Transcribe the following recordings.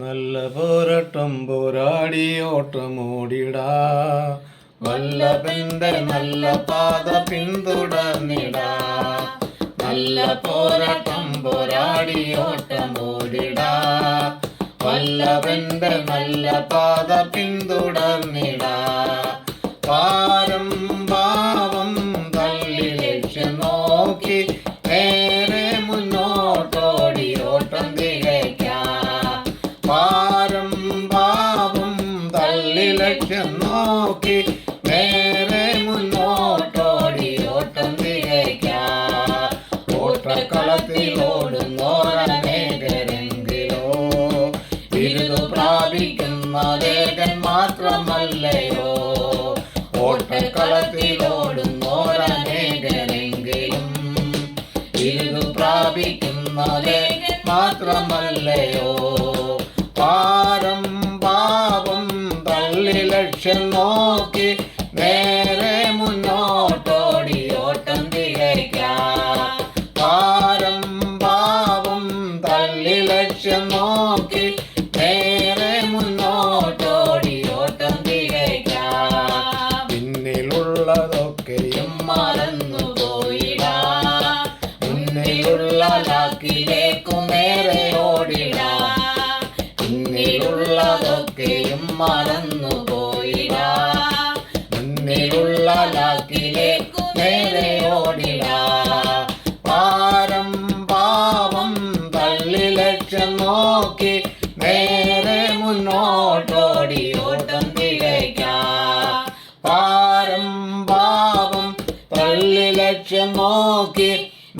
നല്ല പോരാട്ടം പോരാടി ഓട്ടമോടിടാ, വല്ലഭന്റെ നല്ല പാത പിന്തുടർന്നിടാ. നല്ല പോരാട്ടം പോരാടി ഓട്ടമോടിടാ, വല്ലഭന്റെ നല്ല പാത പിന്തുടർന്നിടാ. പാരം ഭാവം തള്ളി ലക്ഷ്യം നോക്കി നേരെ മുന്നോട്ടോടി ഓട്ടം തികയ്ക്കാം. പാരം ഭാവം തള്ളി ലക്ഷ്യം നോക്കി നേരെ മുന്നോട്ടോടി ഓട്ടം തികയ്ക്കാം. ഓട്ടക്കളത്തിൽ ഓടുന്നോരനേകരെങ്കിലോ ബിരുദു പ്രാപിക്കുന്ന ലേഖൻ മാത്രമല്ലയോ. ഓട്ടക്കളത്തിൽ ഓടുന്നോരനേകരെങ്കിലും ബിരുദു പ്രാപിക്കുന്ന ലേഖൻ മാത്രമല്ലയോ. പാരം പാപം തള്ളി ലക്ഷ്യം നോക്കി നേരെ മുന്നോട്ടോടി ഓട്ടം തികയ്ക്കാം. പാരം പാപം തള്ളി ലക്ഷ്യം നോക്കി നേരെ മുന്നോട്ടോടി ഓട്ടം തികയ്ക്കാം. പിന്നിലുള്ളതൊക്കെയും മറന്നു പോയിടാ, മുന്നിലുള്ള ലാക്കിലേക്കു നേരെ ഓടിടാ. പിന്നിലുള്ളതൊക്കെയും മറന്നു പോയിടാ, മുന്നിലുള്ള ലാക്കിലേക്കു നേരെ ഓടിടാ. പാരം പാപം തള്ളി ലക്ഷ്യം നോക്കി നേരെ മുന്നോട്ടോടി ഓട്ടം തികയ്ക്കാം. പാരം പാപം തള്ളി ലക്ഷ്യം നോക്കി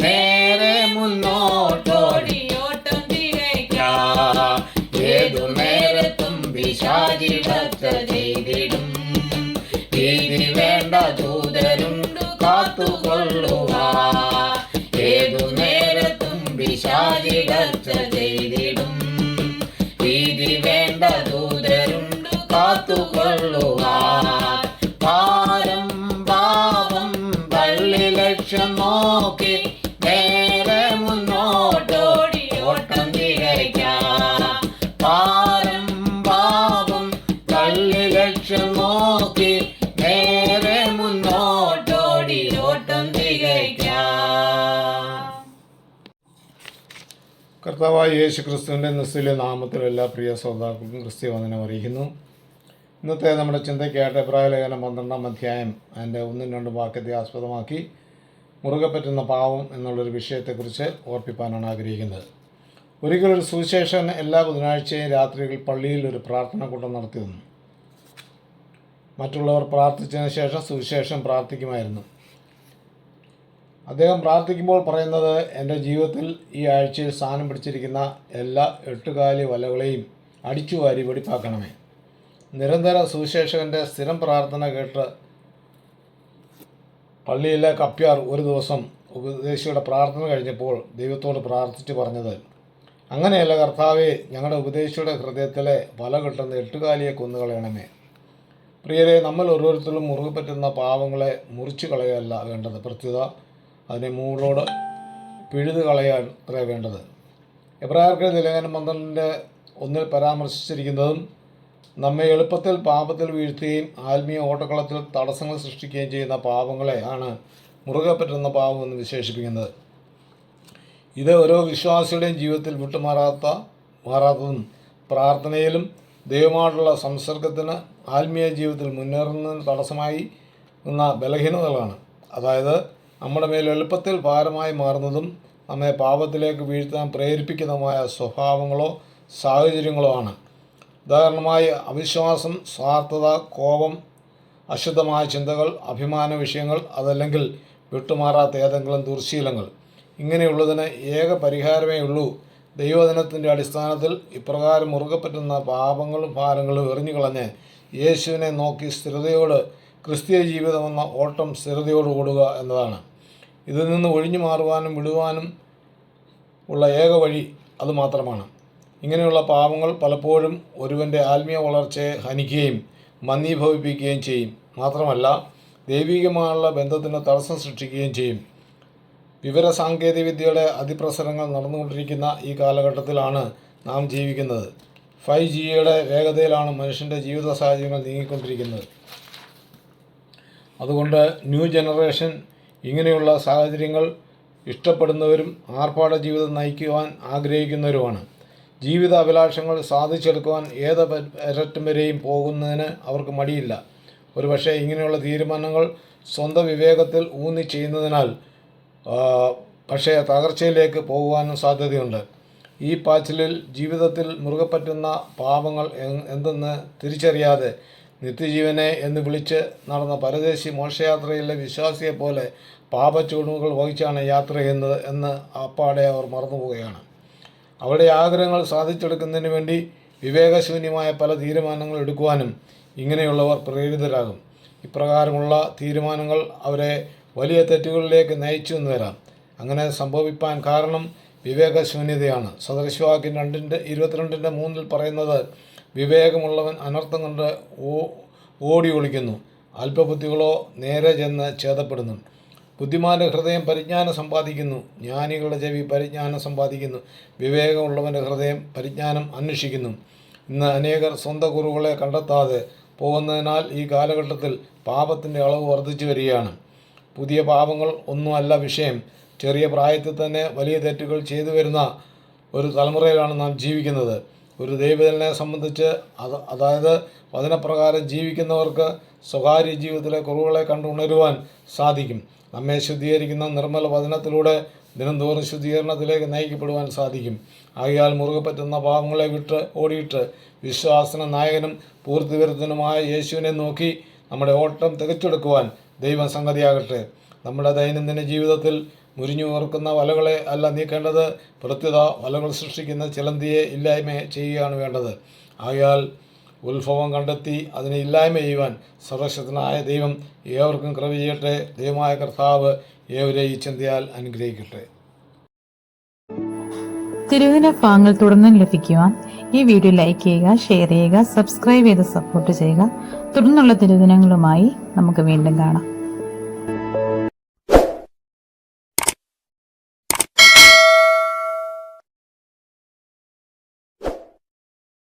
നേരെ മുന്നോട്ടോടി ഓട്ടം തികയ്ക്കാം. ഏതു നേരത്തും പിശാചി ഭക്ത ചെയ്തിടും, ഭീതി വേണ്ട ദൂതരുണ്ടു കാത്തുകൊള്ളുവാൻ. ഏതു നേരത്തും പിശാചി ഭക്ത ചെയ്തിടും, ഭീതി വേണ്ട ദൂതരുണ്ടു കാത്തുകൊള്ളുവാൻ. പാരം പാപം തള്ളി ലക്ഷ്യം നോക്കി നേരെ മുന്നോട്ടോടി ഓട്ടം തികയ്ക്കാം. പാരം പാപം തള്ളി ലക്ഷ്യം നോക്കി നേരെ മുന്നോട്ടോടി ഓട്ടം തികയ്ക്കാം. കർത്താവായ യേശു ക്രിസ്തുവിൻ്റെ നിസ്തുല്യ നാമത്തിൽ എല്ലാ പ്രിയ ശ്രോതാക്കൾക്കും ക്രിസ്ത്യ വന്ദനം അറിയിക്കുന്നു. ഇന്നത്തെ നമ്മുടെ ചിന്തയ്ക്കായിട്ട് എബ്രായ ലേഖനം 12-ാം അധ്യായം അതിൻ്റെ 1-2 വാക്യത്തെ ആസ്പദമാക്കി മുറുകെ പറ്റുന്ന പാവം എന്നുള്ളൊരു വിഷയത്തെക്കുറിച്ച് ഓർപ്പിക്കാനാണ് ആഗ്രഹിക്കുന്നത്. ഒരിക്കലൊരു സുവിശേഷൻ എല്ലാ ബുധനാഴ്ചയും രാത്രികളിൽ പള്ളിയിൽ ഒരു പ്രാർത്ഥന കൂട്ടം നടത്തി വന്നു. മറ്റുള്ളവർ പ്രാർത്ഥിച്ചതിന് ശേഷം സുവിശേഷം പ്രാർത്ഥിക്കുമായിരുന്നു. അദ്ദേഹം പ്രാർത്ഥിക്കുമ്പോൾ പറയുന്നത്, എൻ്റെ ജീവിതത്തിൽ ഈ ആഴ്ചയിൽ സ്ഥാനം പിടിച്ചിരിക്കുന്ന എല്ലാ 8 കാലി വലകളെയും അടിച്ചുവാരി വെടിപ്പാക്കണമേ. നിരന്തര സുവിശേഷകൻ്റെ സ്ഥിരം പ്രാർത്ഥന കേട്ട് പള്ളിയിലെ കപ്പ്യാർ ഒരു ദിവസം ഉപദേശിയുടെ പ്രാർത്ഥന കഴിഞ്ഞപ്പോൾ ദൈവത്തോട് പ്രാർത്ഥിച്ച് പറഞ്ഞത്, അങ്ങനെയല്ല കർത്താവേ, ഞങ്ങളുടെ ഉപദേശിയുടെ ഹൃദയത്തിലെ വല കെട്ടുന്ന 8 കാലിയെ കൊന്നുകളയണമേ. പ്രിയരെ, നമ്മൾ ഓരോരുത്തരും മുറുകെ പറ്റുന്ന പാവങ്ങളെ മുറിച്ചു കളയല്ല വേണ്ടത്, പ്രത്യുത അതിനെ മൂടോട് പിഴുതു കളയാൻ അത്ര വേണ്ടത്. എബ്രായർക്ക് ലേഖനം 12:1 പരാമർശിച്ചിരിക്കുന്നതും നമ്മെ എളുപ്പത്തിൽ പാപത്തിൽ വീഴ്ത്തുകയും ആത്മീയ ഓട്ടക്കളത്തിൽ തടസ്സങ്ങൾ സൃഷ്ടിക്കുകയും ചെയ്യുന്ന പാപങ്ങളെ ആണ് മുറുകെ പറ്റുന്ന പാപം എന്ന് വിശേഷിപ്പിക്കുന്നത്. ഇത് ഓരോ വിശ്വാസിയുടെയും ജീവിതത്തിൽ മാറാത്തതും പ്രാർത്ഥനയിലും ദൈവമായിട്ടുള്ള സംസർഗത്തിന് ആത്മീയ ജീവിതത്തിൽ മുന്നേറുന്നതിന് തടസ്സമായി നിന്ന ബലഹീനതകളാണ്. അതായത് നമ്മുടെ മേൽ എളുപ്പത്തിൽ ഭാരമായി മാറുന്നതും നമ്മെ പാപത്തിലേക്ക് വീഴ്ത്താൻ പ്രേരിപ്പിക്കുന്നതുമായ സ്വഭാവങ്ങളോ സാഹചര്യങ്ങളോ ആണ്. ഉദാഹരണമായി അവിശ്വാസം, സ്വാർത്ഥത, കോപം, അശുദ്ധമായ ചിന്തകൾ, അഭിമാന വിഷയങ്ങൾ, അതല്ലെങ്കിൽ വിട്ടുമാറാത്ത ഏതെങ്കിലും ദുർശീലങ്ങൾ. ഇങ്ങനെയുള്ളതിന് ഏക പരിഹാരമേ ഉള്ളൂ. ദൈവവചനത്തിൻ്റെ അടിസ്ഥാനത്തിൽ ഇപ്രകാരം മുറുകെ പറ്റുന്ന പാപങ്ങളും ഭാരങ്ങളും എറിഞ്ഞുകളഞ്ഞ് യേശുവിനെ നോക്കി സ്ഥിരതയോട് ക്രിസ്തീയ ജീവിതമെന്ന ഓട്ടം സ്ഥിരതയോട് ഓടുക എന്നതാണ്. ഇതിൽ നിന്ന് ഒഴിഞ്ഞു മാറുവാനും വിടുവാനും ഉള്ള ഏക വഴി അതുമാത്രമാണ്. ഇങ്ങനെയുള്ള പാപങ്ങൾ പലപ്പോഴും ഒരുവൻ്റെ ആത്മീയ വളർച്ചയെ ഹനിക്കുകയും മന്ദീഭവിപ്പിക്കുകയും ചെയ്യും. മാത്രമല്ല ദൈവികമായുള്ള ബന്ധത്തിന് തടസ്സം സൃഷ്ടിക്കുകയും ചെയ്യും. വിവരസാങ്കേതികവിദ്യയുടെ അതിപ്രസരങ്ങൾ നടന്നുകൊണ്ടിരിക്കുന്ന ഈ കാലഘട്ടത്തിലാണ് നാം ജീവിക്കുന്നത്. 5Gയുടെ വേഗതയിലാണ് മനുഷ്യൻ്റെ ജീവിത സാഹചര്യങ്ങൾ നീങ്ങിക്കൊണ്ടിരിക്കുന്നത്. അതുകൊണ്ട് ന്യൂ ജനറേഷൻ ഇങ്ങനെയുള്ള സാഹചര്യങ്ങൾ ഇഷ്ടപ്പെടുന്നവരും ആർഭാട ജീവിതം നയിക്കുവാൻ ആഗ്രഹിക്കുന്നവരുമാണ്. ജീവിത അഭിലാഷങ്ങൾ സാധിച്ചെടുക്കുവാൻ ഏത് അറ്റം വരെയും പോകുന്നതിന് അവർക്ക് മടിയില്ല. ഒരുപക്ഷെ ഇങ്ങനെയുള്ള തീരുമാനങ്ങൾ സ്വന്തം വിവേകത്തിൽ ഊന്നി ചെയ്യുന്നതിനാൽ പക്ഷേ തകർച്ചയിലേക്ക് പോകുവാനും സാധ്യതയുണ്ട്. ഈ പാച്ചിലിൽ ജീവിതത്തിൽ മുറുകെ പറ്റുന്ന പാപങ്ങൾ എന്തെന്ന് തിരിച്ചറിയാതെ നിത്യജീവനെ എന്ന് വിളിച്ച് നടന്ന പരദേശി മോക്ഷയാത്രയിലെ വിശ്വാസിയെപ്പോലെ പാപച്ചൂടുകൾ വഹിച്ചാണ് യാത്ര ചെയ്യുന്നത് എന്ന് അപ്പാടെ അവർ മറന്നുപോവുകയാണ്. അവരുടെ ആഗ്രഹങ്ങൾ സാധിച്ചെടുക്കുന്നതിന് വേണ്ടി വിവേകശൂന്യമായ പല തീരുമാനങ്ങൾ എടുക്കുവാനും ഇങ്ങനെയുള്ളവർ പ്രേരിതരാകും. ഇപ്രകാരമുള്ള തീരുമാനങ്ങൾ അവരെ വലിയ തെറ്റുകളിലേക്ക് നയിച്ചു എന്ന് വരാം. അങ്ങനെ സംഭവിപ്പാൻ കാരണം വിവേകശൂന്യതയാണ്. സദൃശവാക്യം 22:3 പറയുന്നത്, വിവേകമുള്ളവൻ അനർത്ഥം കൊണ്ട് ഓടി ഒളിക്കുന്നു, അല്പബുദ്ധികളോ നേരെ ചെന്ന് ഛേദപ്പെടുന്നു. ബുദ്ധിമാൻ്റെ ഹൃദയം പരിജ്ഞാനം സമ്പാദിക്കുന്നു, ജ്ഞാനികളുടെ ചെവി പരിജ്ഞാനം സമ്പാദിക്കുന്നു. വിവേകമുള്ളവൻ്റെ ഹൃദയം പരിജ്ഞാനം അന്വേഷിക്കുന്നു. ഇന്ന് അനേകർ സ്വന്തം കുറവുകളെ കണ്ടെത്താതെ പോകുന്നതിനാൽ ഈ കാലഘട്ടത്തിൽ പാപത്തിൻ്റെ അളവ് വർദ്ധിച്ചു വരികയാണ്. പുതിയ പാപങ്ങൾ ഒന്നുമല്ല വിഷയം. ചെറിയ പ്രായത്തിൽ തന്നെ വലിയ തെറ്റുകൾ ചെയ്തു വരുന്ന ഒരു തലമുറയിലാണ് നാം ജീവിക്കുന്നത്. ഒരു ദൈവജനനെ സംബന്ധിച്ച് അതായത് വചനപ്രകാരം ജീവിക്കുന്നവർക്ക് സ്വകാര്യ ജീവിതത്തിലെ കുറവുകളെ കണ്ടുണരുവാൻ സാധിക്കും. നമ്മെ ശുദ്ധീകരിക്കുന്ന നിർമ്മല വചനത്തിലൂടെ ദിനംതോറും ശുദ്ധീകരണത്തിലേക്ക് നയിക്കപ്പെടുവാൻ സാധിക്കും. ആകയാൽ മുറുകെ പറ്റുന്ന പാപങ്ങളെ വിട്ട് ഓടിയിട്ട് വിശ്വാസന നായകനും പൂർത്തിവരുത്തനുമായ യേശുവിനെ നോക്കി നമ്മുടെ ഓട്ടം തികച്ചെടുക്കുവാൻ ദൈവം സംഗതിയാകട്ടെ. നമ്മുടെ ദൈനംദിന ജീവിതത്തിൽ മുരിഞ്ഞു ഓർക്കുന്ന വലകളെ അല്ല നീക്കേണ്ടത്, പ്രത്യുത വലകൾ സൃഷ്ടിക്കുന്ന ചിലന്തിയെ ഇല്ലായ്മ ചെയ്യുകയാണ് വേണ്ടത്. ആകയാൽ ഉത്ഭവം കണ്ടെത്തി അതിനെ ഇല്ലായ്മ ചെയ്യുവാൻ സർവശക്തനായ ദൈവം ഏവർക്കും കൃപ ചെയ്യട്ടെ. ദൈവമായ കർത്താവ് ഏവരെ ഈ ചിന്തയാൽ അനുഗ്രഹിക്കട്ടെ. തിരുവചന ഭാഗങ്ങൾ തുടർന്നും ലഭിക്കുവാൻ ഈ വീഡിയോ ലൈക്ക് ചെയ്യുക, ഷെയർ ചെയ്യുക, സബ്സ്ക്രൈബ് ചെയ്ത് സപ്പോർട്ട് ചെയ്യുക. തുടർന്നുള്ള തിരുവചനങ്ങളുമായി നമുക്ക് വീണ്ടും കാണാം.